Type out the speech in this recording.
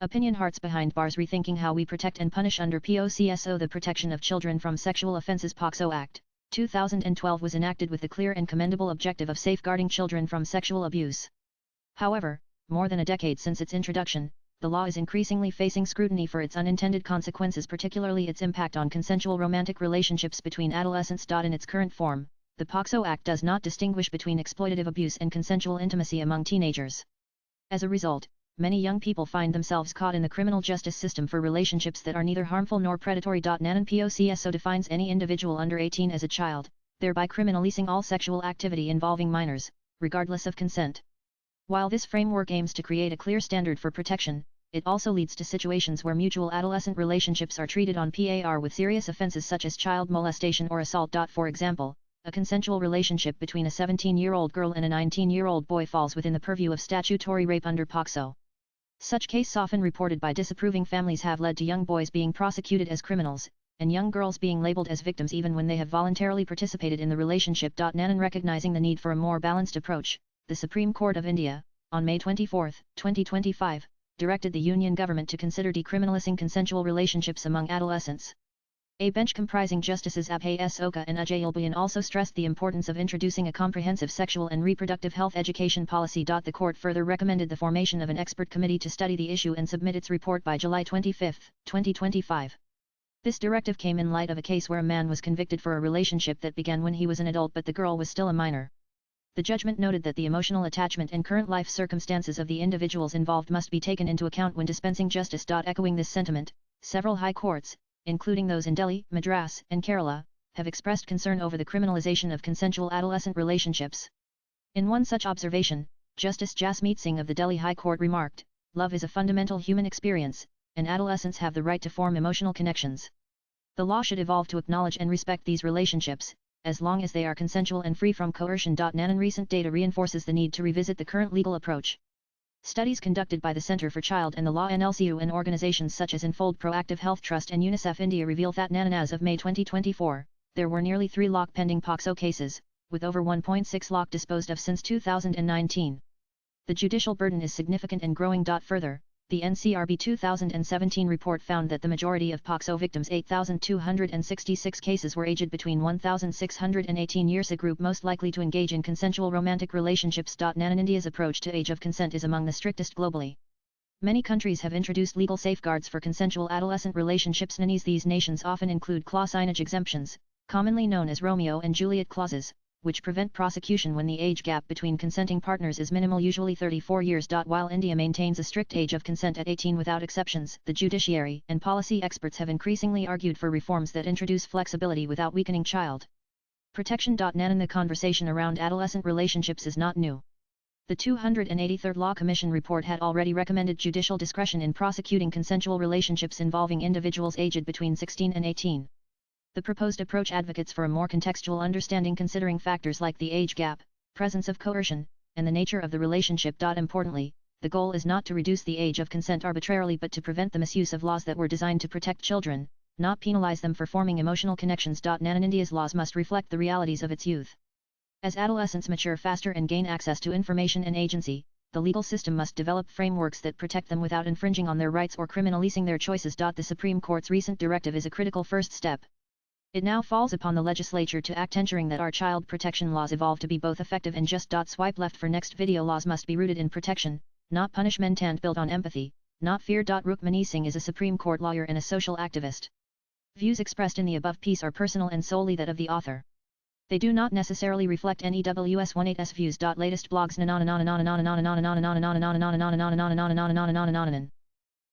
Opinion Hearts Behind Bars Rethinking How We Protect and Punish Under POCSO. The Protection of Children from Sexual Offenses POCSO Act, 2012 was enacted with the clear and commendable objective of safeguarding children from sexual abuse. However, more than a decade since its introduction, the law is increasingly facing scrutiny for its unintended consequences, particularly its impact on consensual romantic relationships between adolescents. In its current form, the POCSO Act does not distinguish between exploitative abuse and consensual intimacy among teenagers. As a result, many young people find themselves caught in the criminal justice system for relationships that are neither harmful nor predatory. NaN POCSO defines any individual under 18 as a child, thereby criminalizing all sexual activity involving minors, regardless of consent. While this framework aims to create a clear standard for protection, it also leads to situations where mutual adolescent relationships are treated on par with serious offenses such as child molestation or assault. For example, a consensual relationship between a 17-year-old girl and a 19-year-old boy falls within the purview of statutory rape under POCSO. Such cases, often reported by disapproving families, have led to young boys being prosecuted as criminals, and young girls being labeled as victims even when they have voluntarily participated in the relationship. NaN recognizing the need for a more balanced approach, the Supreme Court of India, on May 24, 2025, directed the Union government to consider decriminalizing consensual relationships among adolescents. A bench comprising Justices Abhay S. Oka and Ajay Ulbayan also stressed the importance of introducing a comprehensive sexual and reproductive health education policy. The court further recommended the formation of an expert committee to study the issue and submit its report by July 25, 2025. This directive came in light of a case where a man was convicted for a relationship that began when he was an adult but the girl was still a minor. The judgment noted that the emotional attachment and current life circumstances of the individuals involved must be taken into account when dispensing justice. Echoing this sentiment, several high courts, including those in Delhi, Madras, and Kerala, have expressed concern over the criminalization of consensual adolescent relationships. In one such observation, Justice Jasmeet Singh of the Delhi High Court remarked, "Love is a fundamental human experience, and adolescents have the right to form emotional connections. The law should evolve to acknowledge and respect these relationships, as long as they are consensual and free from coercion." NaN recent data reinforces the need to revisit the current legal approach. Studies conducted by the Center for Child and the Law NLCU and organizations such as Enfold Proactive Health Trust and UNICEF India reveal that NaN as of May 2024, there were nearly 3 lakh pending POCSO cases, with over 1.6 lakh disposed of since 2019. The judicial burden is significant and growing. Further, the NCRB 2017 report found that the majority of POCSO victims, 8,266 cases, were aged between 1,618 years, a group most likely to engage in consensual romantic relationships. NaN India's approach to age of consent is among the strictest globally. Many countries have introduced legal safeguards for consensual adolescent relationships. These nations often include clause-signage exemptions, commonly known as Romeo and Juliet clauses, which prevent prosecution when the age gap between consenting partners is minimal, usually 34 years. While India maintains a strict age of consent at 18 without exceptions, the judiciary and policy experts have increasingly argued for reforms that introduce flexibility without weakening child protection. NaN the conversation around adolescent relationships is not new. The 283rd Law Commission report had already recommended judicial discretion in prosecuting consensual relationships involving individuals aged between 16 and 18. The proposed approach advocates for a more contextual understanding considering factors like the age gap, presence of coercion, and the nature of the relationship. Importantly, the goal is not to reduce the age of consent arbitrarily but to prevent the misuse of laws that were designed to protect children, not penalize them for forming emotional connections. NaN India's laws must reflect the realities of its youth. As adolescents mature faster and gain access to information and agency, the legal system must develop frameworks that protect them without infringing on their rights or criminalizing their choices. The Supreme Court's recent directive is a critical first step. It now falls upon the legislature to act, ensuring that our child protection laws evolve to be both effective and just. Swipe left for next video. Laws must be rooted in protection, not punishment, and built on empathy, not fear. Rukmini Singh is a Supreme Court lawyer and a social activist. Views expressed in the above piece are personal and solely that of the author. They do not necessarily reflect NEWS 18's views. Latest blogs.